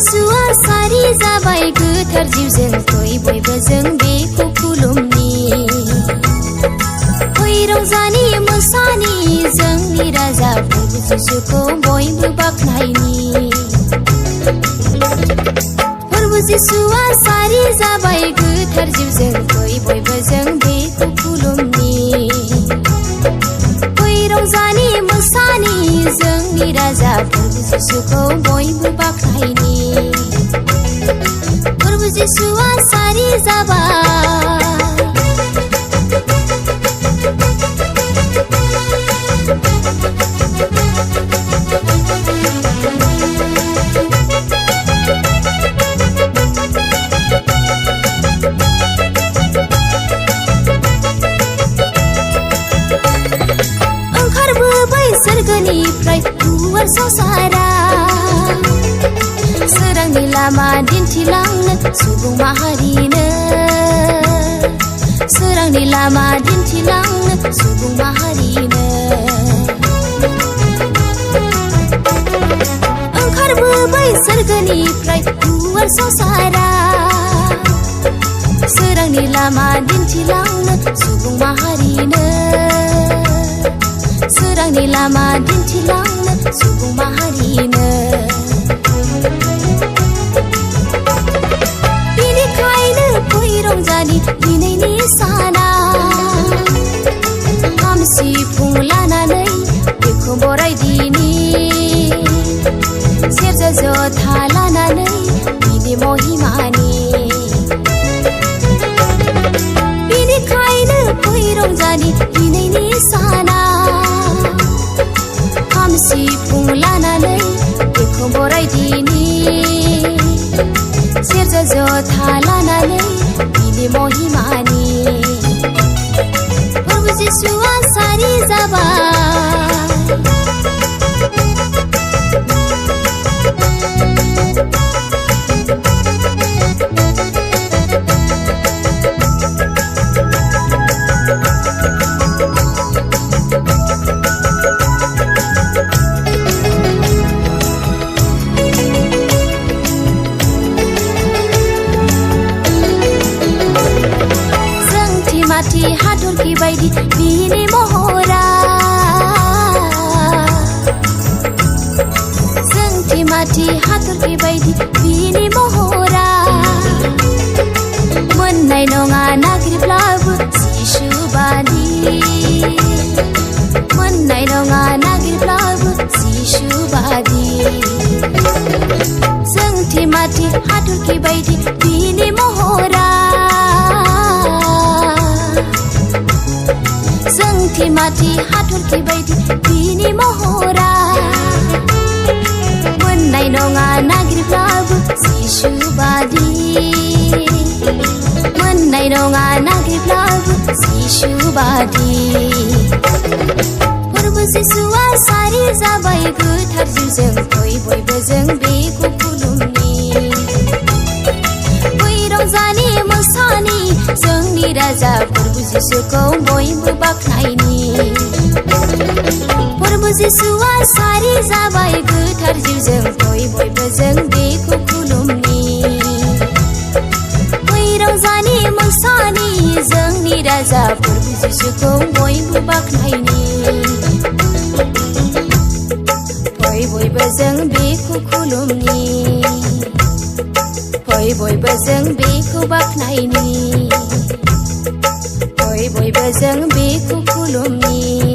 जिसुआ सारि जाबाय गोथार जिउजों फै बयबो जों बेखौ खुलुमनि फै रंजानि मोसानि जोंनि राजा प्रभु जिसुखौ बयबो बाख्नायनि प्रभु जिसुआ सारि जाबाय गोथार जिउजों फै बयबो जों बेखौ खुलुमनि फै रंजानि मोसानि जोंनि राजा प्रभु जिसुखौ बयबो बाख्नायनि प्रभु जिसुआ सारि जाबाय सोरगोनिफ्राय गुवार संसारा सोरांनि लामा दिन्थिलांनो सुबुं माहारिनो सोरांनि लामा दिन्थिलांनो सुबुं माहारिनो ओंखारबोबाय सोरगोनिफ्राय गुवार संसारा सोरांनि लामा दिन्थिलांनो सुबुं माहारिनो सोरांनि लामा दिन्थिलांनो सुबुं माहारिनो बेनिखायनो फै रंजानि दिनैनि साना खाम सिफुं लानानै बेखौ बरायदिनि सेरजा जथा लानानै बिनि महिमानि बेनिखायनो फै रंजानि दिनैनि साना खाम सिफुं लानानै बेखौ बरायदिनि सेरजा जथा लानानै बिनि महिमानि प्रभु जिसुआ सारि जाबाय हाथरखि बायदि बिनि महरा जोंथि माथि हाथरखि बायदि बिनि महरा मोननाय नङा नागिरब्लाबो जिसु बादि मोननाय नङा नागिरब्लाबो जिसु बादि जोंथि माथि हाथरखि बायदि बिनि महरा जोंथि माथि हाथरखि बायदि बिनि महरा मोननाय नङा नागिरब्लाबो जिसु बादि मोननाय नङा नागिरब्लाबो जिसु बादि प्रभु जिसुआ सारि जाबाय गोथार जिउजों फै बयबो जों बेखौ खुलुमनि फै रंजानि मोसानि जोंनि राजा प्रभु जिसुखौ बयबो बाख्नायनि प्रभु जिसुआ सारि जाबाय गोथार जिउजों फै बयबो जों बेखौ खुलुमनि फै रंजानि मोसानि जोंनि राजा प्रभु जिसुखौ बयबो बाख्नायनि फै बयबो जों बेखौ खुलुमनि फै बयबो जों बेखौ बाख्नायनि फै बयबो जों बेखौ खुलुमनि